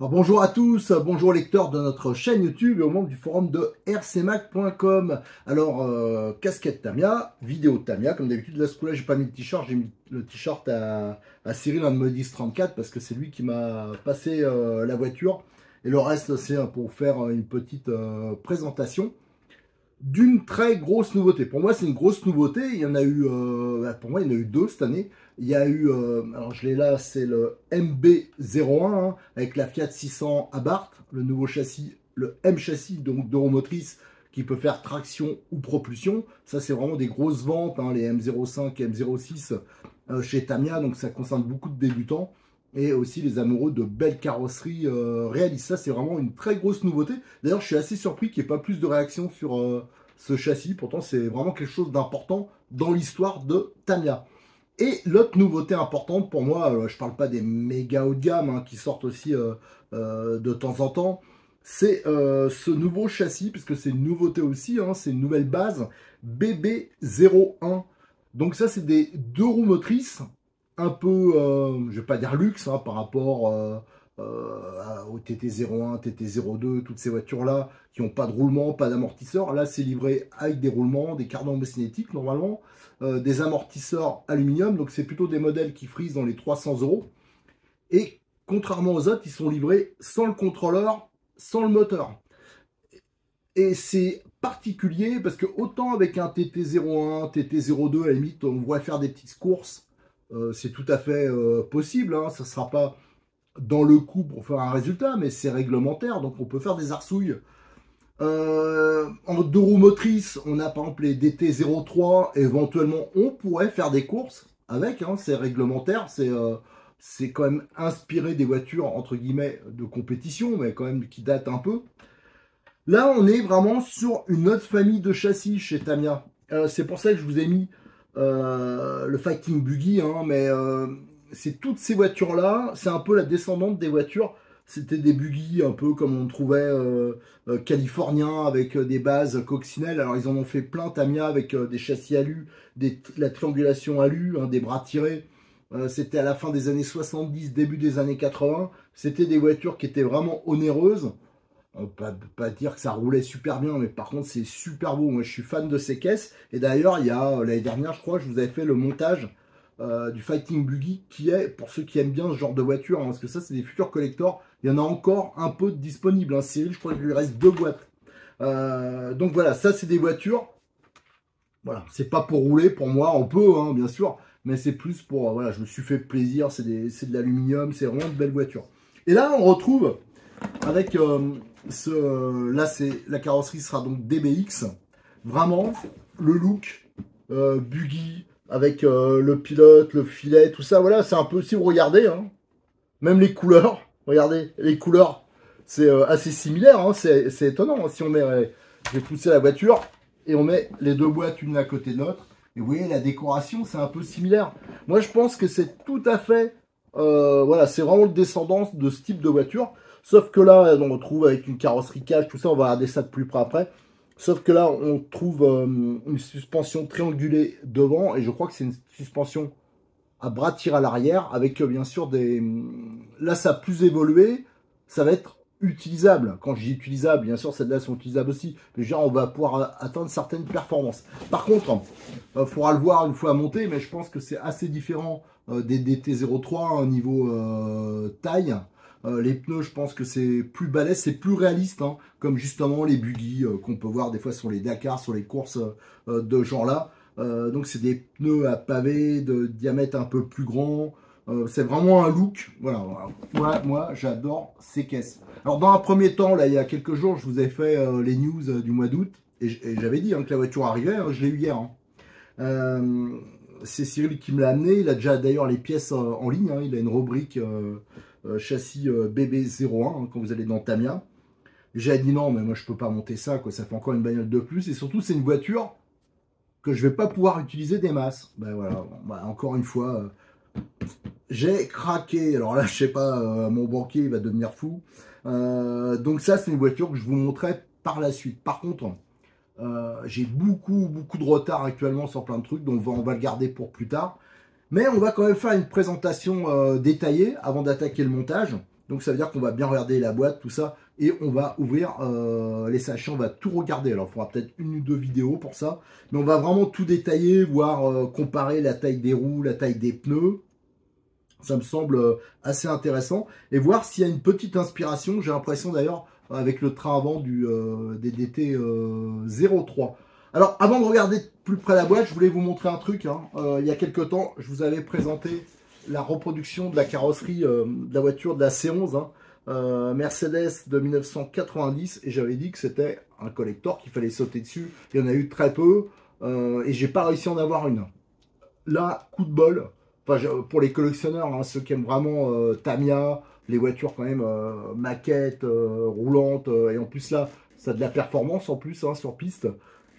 Alors bonjour à tous, bonjour lecteurs de notre chaîne YouTube et aux membres du forum de rcmac.com. Alors, casquette Tamiya, vidéo Tamiya, comme d'habitude. Là, ce coup-là, j'ai pas mis le t-shirt, j'ai mis le t-shirt à Cyril, un de Modis 34, parce que c'est lui qui m'a passé la voiture. Et le reste, c'est pour faire une petite présentation d'une très grosse nouveauté. Pour moi, c'est une grosse nouveauté. Il y en a eu, pour moi, il y en a eu deux cette année. Il y a eu, alors je l'ai là, c'est le MB01 hein, avec la Fiat 600 Abarth, le nouveau châssis, le M châssis, donc d'Euromotrice, qui peut faire traction ou propulsion. Ça, c'est vraiment des grosses ventes, hein, les M05 et M06 chez Tamiya, donc ça concerne beaucoup de débutants. Et aussi les amoureux de belles carrosseries réalistes. Ça, c'est vraiment une très grosse nouveauté. D'ailleurs, je suis assez surpris qu'il n'y ait pas plus de réactions sur ce châssis. Pourtant, c'est vraiment quelque chose d'important dans l'histoire de Tamiya. Et l'autre nouveauté importante pour moi, je ne parle pas des méga haut de gamme hein, qui sortent aussi de temps en temps, c'est ce nouveau châssis, puisque c'est une nouveauté aussi, hein, c'est une nouvelle base, BB01. Donc ça, c'est des deux roues motrices, un peu, je vais pas dire luxe, hein, par rapport au TT01, TT02, toutes ces voitures-là qui n'ont pas de roulement, pas d'amortisseur. Là, c'est livré avec des roulements, des cardans cinétiques normalement, des amortisseurs aluminium. Donc, c'est plutôt des modèles qui frisent dans les 300 €. Et contrairement aux autres, ils sont livrés sans le contrôleur, sans le moteur. Et c'est particulier parce que autant avec un TT01, TT02, à la limite, on pourrait faire des petites courses. C'est tout à fait possible. Hein, ça ne sera pas dans le coup pour faire un résultat, mais c'est réglementaire, donc on peut faire des arsouilles. En deux roues motrices, on a par exemple les DT03, éventuellement on pourrait faire des courses avec, hein, c'est réglementaire, c'est quand même inspiré des voitures entre guillemets de compétition, mais quand même qui datent un peu. Là, on est vraiment sur une autre famille de châssis chez Tamiya. C'est pour ça que je vous ai mis le Fighting Buggy, hein, mais c'est toutes ces voitures-là, c'est un peu la descendante des voitures. C'était des buggy un peu comme on trouvait californiens avec des bases coccinelles. Alors ils en ont fait plein Tamiya avec des châssis alu, la triangulation alu, hein, des bras tirés. C'était à la fin des années 70, début des années 80. C'était des voitures qui étaient vraiment onéreuses. On peut pas dire que ça roulait super bien, mais par contre c'est super beau. Moi je suis fan de ces caisses. Et d'ailleurs, il y a l'année dernière, je crois, je vous avais fait le montage du Fighting Buggy qui est pour ceux qui aiment bien ce genre de voiture, hein, parce que ça c'est des futurs collectors. Il y en a encore un peu disponibles. Hein. Cyril, je crois qu'il lui reste 2 boîtes. Donc voilà, ça c'est des voitures. Voilà, c'est pas pour rouler pour moi, on peut hein, bien sûr, mais c'est plus pour voilà, je me suis fait plaisir. C'est de l'aluminium, c'est vraiment de belles voitures. Et là on retrouve avec là, la carrosserie sera donc DBX. Vraiment, le look buggy avec le pilote, le filet, tout ça. Voilà, c'est un peu, si vous regardez, hein, même les couleurs, regardez, les couleurs, c'est assez similaire. Hein, c'est étonnant. Hein, si on met, je vais pousser la voiture et on met les deux boîtes une à côté de l'autre. Et vous voyez, la décoration, c'est un peu similaire. Moi, je pense que c'est tout à fait, voilà, c'est vraiment le descendant de ce type de voiture. Sauf que là, on retrouve avec une carrosserie cage, tout ça, on va regarder ça de plus près après. Sauf que là, on trouve une suspension triangulée devant, et je crois que c'est une suspension à bras tir à l'arrière, avec bien sûr des... Là, ça a plus évolué, ça va être utilisable. Quand je dis utilisable, bien sûr, celles-là sont utilisables aussi. Mais genre, on va pouvoir atteindre certaines performances. Par contre, il faudra le voir une fois monté, mais je pense que c'est assez différent des DT03 au niveau taille. Les pneus, je pense que c'est plus balèze, c'est plus réaliste, hein, comme justement les buggy qu'on peut voir des fois sur les Dakar, sur les courses de genre là. Donc c'est des pneus à pavé de diamètre un peu plus grand. C'est vraiment un look. Voilà. Moi j'adore ces caisses. Alors dans un premier temps, là il y a quelques jours, je vous ai fait les news du mois d'août et j'avais dit hein, que la voiture arrivait. Hein, je l'ai eu hier. Hein. C'est Cyril qui me l'a amené. Il a déjà d'ailleurs les pièces en ligne. Hein. Il a une rubrique châssis BB01 hein, quand vous allez dans Tamiya. J'ai dit non, mais moi je peux pas monter ça, quoi. Ça fait encore une bagnole de plus. Et surtout, c'est une voiture que je vais pas pouvoir utiliser des masses. Ben voilà, bah, encore une fois, j'ai craqué. Alors là, je sais pas, mon banquier il va devenir fou. Donc ça, c'est une voiture que je vous montrerai par la suite. Par contre, j'ai beaucoup de retard actuellement sur plein de trucs, donc on va le garder pour plus tard. Mais on va quand même faire une présentation détaillée avant d'attaquer le montage. Donc ça veut dire qu'on va bien regarder la boîte, tout ça, et on va ouvrir les sachets, on va tout regarder. Alors il faudra peut-être une ou deux vidéos pour ça, mais on va vraiment tout détailler, voir comparer la taille des roues, la taille des pneus. Ça me semble assez intéressant. Et voir s'il y a une petite inspiration. J'ai l'impression d'ailleurs avec le train avant des DT 03. Alors avant de regarder de plus près la boîte, je voulais vous montrer un truc. Hein. Il y a quelques temps, je vous avais présenté la reproduction de la carrosserie de la voiture de la C11. Hein. Mercedes de 1990. Et j'avais dit que c'était un collector qu'il fallait sauter dessus. Il y en a eu très peu. Et j'ai pas réussi à en avoir une. Là, coup de bol. Enfin, pour les collectionneurs, hein, ceux qui aiment vraiment Tamiya, les voitures quand même maquettes, roulantes, et en plus là, ça a de la performance en plus hein, sur piste.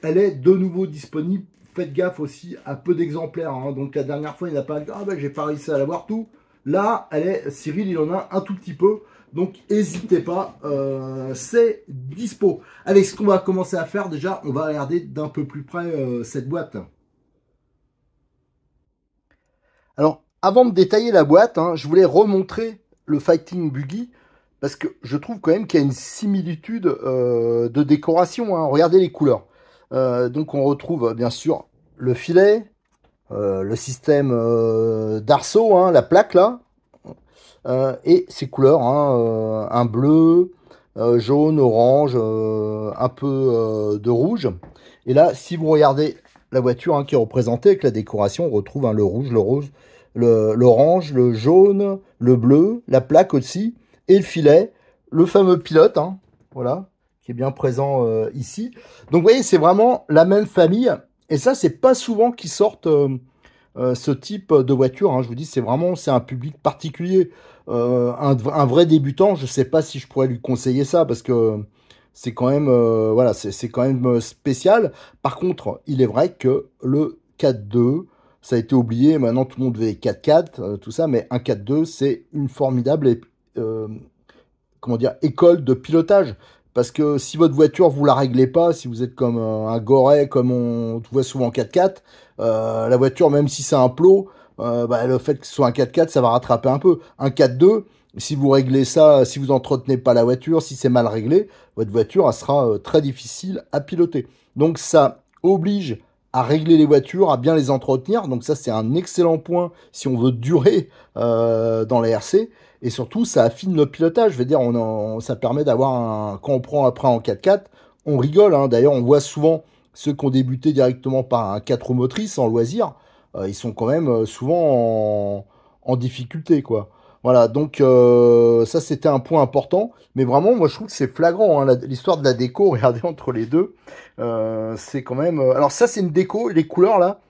Elle est de nouveau disponible. Faites gaffe aussi à peu d'exemplaires. Hein. Donc la dernière fois, il n'a pas dit ah ben j'ai pas réussi à l'avoir tout. Là, elle est Cyril, il en a un tout petit peu. Donc n'hésitez pas, c'est dispo. Allez, ce qu'on va commencer à faire déjà, on va regarder d'un peu plus près cette boîte. Alors, avant de détailler la boîte, hein, je voulais remontrer le Fighting Buggy parce que je trouve quand même qu'il y a une similitude de décoration. Hein. Regardez les couleurs. Donc, on retrouve bien sûr le filet, le système d'arceau, hein, la plaque là, et ces couleurs, hein, un bleu, jaune, orange, un peu de rouge. Et là, si vous regardez la voiture hein, qui est représentée avec la décoration, on retrouve hein, le rouge, le rose, l'orange, le jaune, le bleu, la plaque aussi, et le filet, le fameux pilote, hein, voilà, qui est bien présent ici. Donc vous voyez, c'est vraiment la même famille, et ça, c'est pas souvent qu'ils sortent ce type de voiture. Hein. Je vous dis, c'est un public particulier. Un vrai débutant, je sais pas si je pourrais lui conseiller ça, parce que c'est quand même voilà, c'est quand même spécial. Par contre, il est vrai que le 4.2, ça a été oublié. Maintenant, tout le monde veut les 4x4, tout ça, mais un 4.2, c'est une formidable comment dire, école de pilotage. Parce que si votre voiture, vous la réglez pas, si vous êtes comme un goret, comme on voit souvent en 4x4, la voiture, même si c'est un plot, bah, le fait que ce soit un 4x4, ça va rattraper un peu. Un 4.2, si vous réglez ça, si vous entretenez pas la voiture, si c'est mal réglé, votre voiture, elle sera très difficile à piloter. Donc ça oblige à régler les voitures, à bien les entretenir. Donc ça, c'est un excellent point si on veut durer dans la RC. Et surtout, ça affine le pilotage. Je veux dire, ça permet d'avoir un... Quand on prend après en 4x4, on rigole. Hein. D'ailleurs, on voit souvent ceux qui ont débuté directement par un 4 roues motrices en loisir. Ils sont quand même souvent en difficulté, quoi. Voilà, donc ça, c'était un point important. Mais vraiment, moi, je trouve que c'est flagrant. Hein, l'histoire de la déco, regardez entre les deux. C'est quand même... Alors ça, c'est une déco. Les couleurs, là,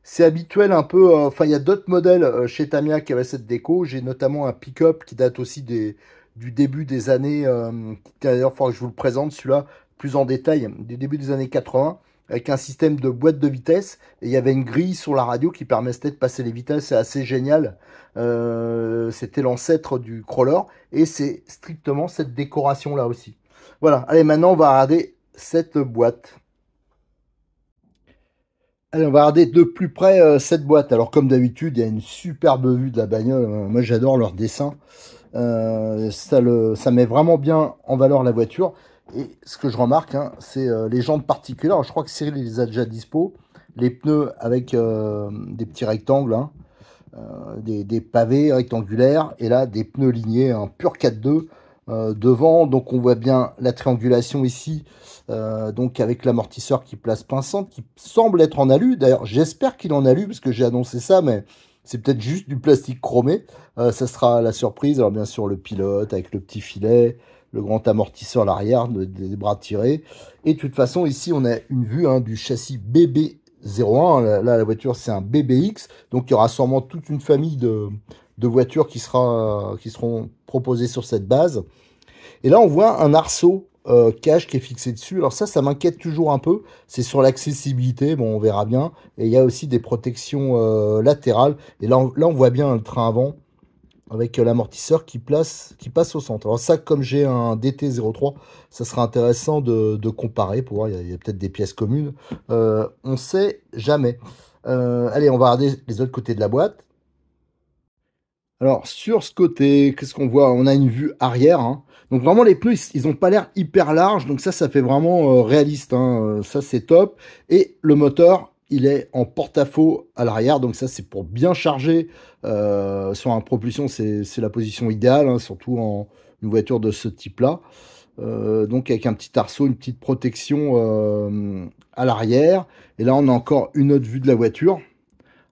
c'est habituel un peu, enfin il y a d'autres modèles chez Tamiya qui avaient cette déco. J'ai notamment un pick-up qui date aussi du début des années, d'ailleurs il faudra que je vous le présente celui-là plus en détail, du début des années 80, avec un système de boîte de vitesse. Et il y avait une grille sur la radio qui permettait de passer les vitesses, c'est assez génial. C'était l'ancêtre du crawler et c'est strictement cette décoration-là aussi. Voilà, allez maintenant on va regarder cette boîte. Allez, on va regarder de plus près cette boîte. Alors, comme d'habitude, il y a une superbe vue de la bagnole. Moi, j'adore leur dessin. Ça met vraiment bien en valeur la voiture. Et ce que je remarque, hein, c'est les jantes particulières. Alors, je crois que Cyril les a déjà dispo. Les pneus avec des petits rectangles, hein, des pavés rectangulaires. Et là, des pneus lignés, un pur 4.2 devant. Donc, on voit bien la triangulation ici. Donc avec l'amortisseur qui place plein centre, qui semble être en alu. D'ailleurs, j'espère qu'il est en alu, parce que j'ai annoncé ça, mais c'est peut-être juste du plastique chromé. Ça sera la surprise. Alors bien sûr, le pilote avec le petit filet, le grand amortisseur à l'arrière, des bras tirés. Et de toute façon, ici, on a une vue hein, du châssis BB01. Là, la voiture, c'est un BBX. Donc, il y aura sûrement toute une famille de voitures qui seront proposées sur cette base. Et là, on voit un arceau cache qui est fixé dessus. Alors ça m'inquiète toujours un peu. C'est sur l'accessibilité, bon, on verra bien. Et il y a aussi des protections latérales. Et là, on voit bien le train avant avec l'amortisseur qui passe au centre. Alors ça, comme j'ai un DT03, ça sera intéressant de comparer pour voir, il y a peut-être des pièces communes. On sait jamais. Allez, on va regarder les autres côtés de la boîte. Alors, sur ce côté, qu'est-ce qu'on voit? On a une vue arrière, hein. Donc vraiment, les pneus, ils ont pas l'air hyper larges. Donc ça fait vraiment réaliste, hein. Ça, c'est top. Et le moteur, il est en porte-à-faux à l'arrière. Donc ça, c'est pour bien charger. Sur un propulsion, c'est la position idéale, hein, surtout en une voiture de ce type-là. Donc avec un petit arceau, une petite protection à l'arrière. Et là, on a encore une autre vue de la voiture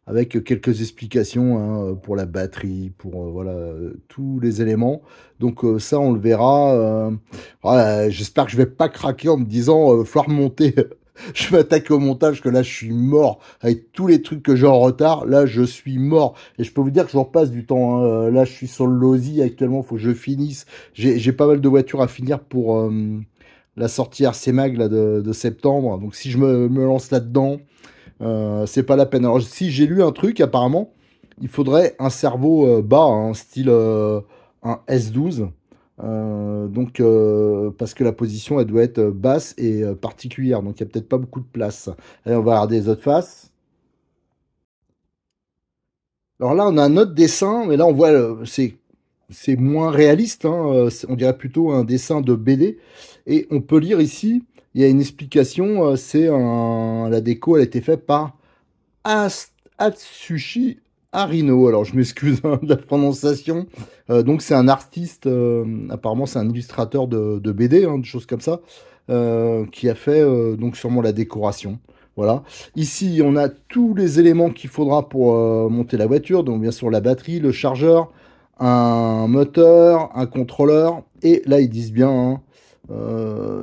avec quelques explications, hein, pour la batterie, pour voilà, tous les éléments. Donc ça, on le verra. Voilà, j'espère que je vais pas craquer en me disant, falloir monter. Je m'attaque au montage, que là, je suis mort. Avec tous les trucs que j'ai en retard, là, je suis mort. Et je peux vous dire que je repasse du temps, hein. Là, je suis sur le losi actuellement, il faut que je finisse. J'ai pas mal de voitures à finir pour la sortie RC Mag là, de septembre. Donc si je me lance là-dedans, c'est pas la peine. Alors, si j'ai lu un truc, apparemment, il faudrait un cerveau bas, hein, style un S12. Donc, parce que la position, elle doit être basse et particulière. Donc, il n'y a peut-être pas beaucoup de place. Allez, on va regarder les autres faces. Alors là, on a un autre dessin, mais là, on voit, c'est moins réaliste, hein, on dirait plutôt un dessin de BD. Et on peut lire ici, il y a une explication, la déco, elle a été faite par Atsushi Arino. Alors, je m'excuse, hein, de la prononciation. Donc, c'est un artiste, apparemment, c'est un illustrateur de BD, hein, des choses comme ça, qui a fait donc sûrement la décoration. Voilà. Ici, on a tous les éléments qu'il faudra pour monter la voiture. Donc, bien sûr, la batterie, le chargeur, un moteur, un contrôleur. Et là, ils disent bien, hein,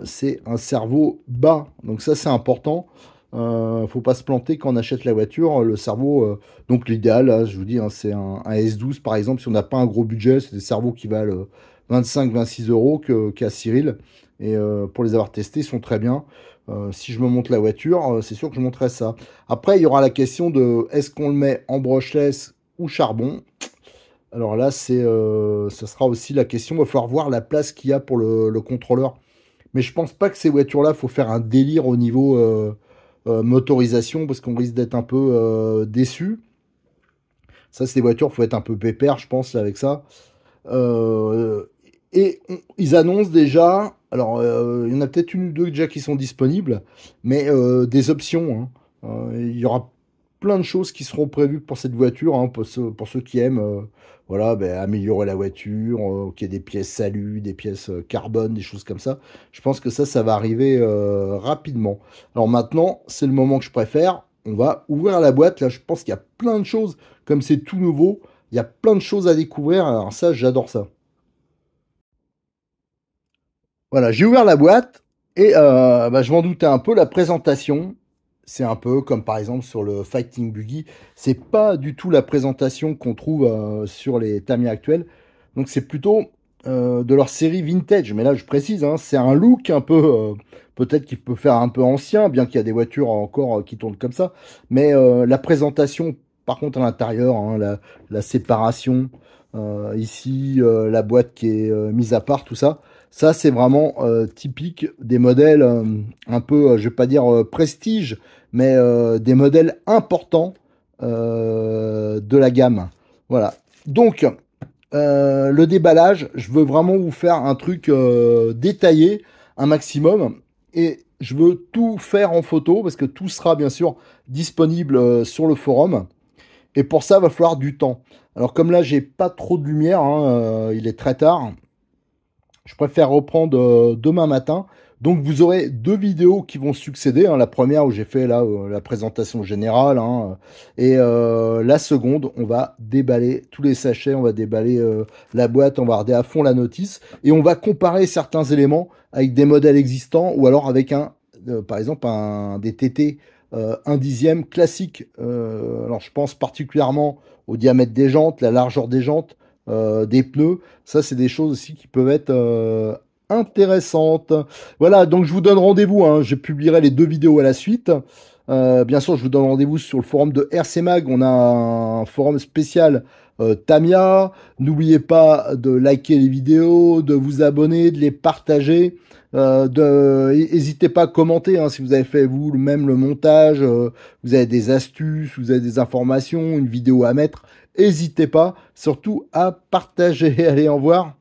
c'est un cerveau bas. Donc, ça, c'est important. Faut pas se planter quand on achète la voiture. Le cerveau, donc l'idéal, là, je vous dis, hein, c'est un S12 par exemple. Si on n'a pas un gros budget, c'est des cerveaux qui valent 25-26 euros qu'à Cyril. Et pour les avoir testés, ils sont très bien. Si je me monte la voiture, c'est sûr que je monterai ça. Après, il y aura la question de est-ce qu'on le met en brushless ou charbon? Alors là, ça sera aussi la question. Il va falloir voir la place qu'il y a pour le contrôleur. Mais je pense pas que ces voitures-là, faut faire un délire au niveau motorisation parce qu'on risque d'être un peu déçu. Ça, c'est des voitures, faut être un peu pépère, je pense, là, avec ça. Euh, Ils annoncent déjà, alors il y en a peut-être une ou deux déjà qui sont disponibles, mais des options, hein. Il y aura plein de choses qui seront prévues pour cette voiture, hein, pour ceux qui aiment voilà, ben, améliorer la voiture, qu'il y ait des pièces salut, des pièces carbone, des choses comme ça. Je pense que ça va arriver rapidement. Alors maintenant, c'est le moment que je préfère. On va ouvrir la boîte. Là, je pense qu'il y a plein de choses, comme c'est tout nouveau, il y a plein de choses à découvrir. Alors ça, j'adore ça. Voilà, j'ai ouvert la boîte et bah, je m'en doutais un peu. La présentation, c'est un peu comme par exemple sur le Fighting Buggy. C'est pas du tout la présentation qu'on trouve sur les Tamiya actuels. Donc c'est plutôt de leur série vintage. Mais là, je précise, hein, c'est un look un peu, peut-être qu'il peut faire un peu ancien, bien qu'il y a des voitures encore qui tournent comme ça. Mais la présentation, par contre, à l'intérieur, hein, la séparation, ici, la boîte qui est mise à part, tout ça. Ça, c'est vraiment typique des modèles un peu, je vais pas dire prestige, mais des modèles importants de la gamme. Voilà. Donc, le déballage, je veux vraiment vous faire un truc détaillé, un maximum. Et je veux tout faire en photo, parce que tout sera bien sûr disponible sur le forum. Et pour ça, il va falloir du temps. Alors comme là, j'ai pas trop de lumière, hein, il est très tard. Je préfère reprendre demain matin. Donc vous aurez deux vidéos qui vont succéder, hein. La première où j'ai fait là la présentation générale, hein, et la seconde, on va déballer tous les sachets, on va déballer la boîte, on va regarder à fond la notice et on va comparer certains éléments avec des modèles existants ou alors avec par exemple des TT 1/10 classique. Alors je pense particulièrement au diamètre des jantes, la largeur des jantes, des pneus. Ça, c'est des choses aussi qui peuvent être intéressantes. Voilà, donc je vous donne rendez-vous, hein, je publierai les 2 vidéos à la suite. Bien sûr, je vous donne rendez-vous sur le forum de RC Mag. On a un forum spécial Tamiya. N'oubliez pas de liker les vidéos, de vous abonner, de les partager. N'hésitez pas à commenter hein, si vous avez fait vous même le montage, vous avez des astuces, vous avez des informations, une vidéo à mettre. N'hésitez pas surtout à partager. Allez, au revoir.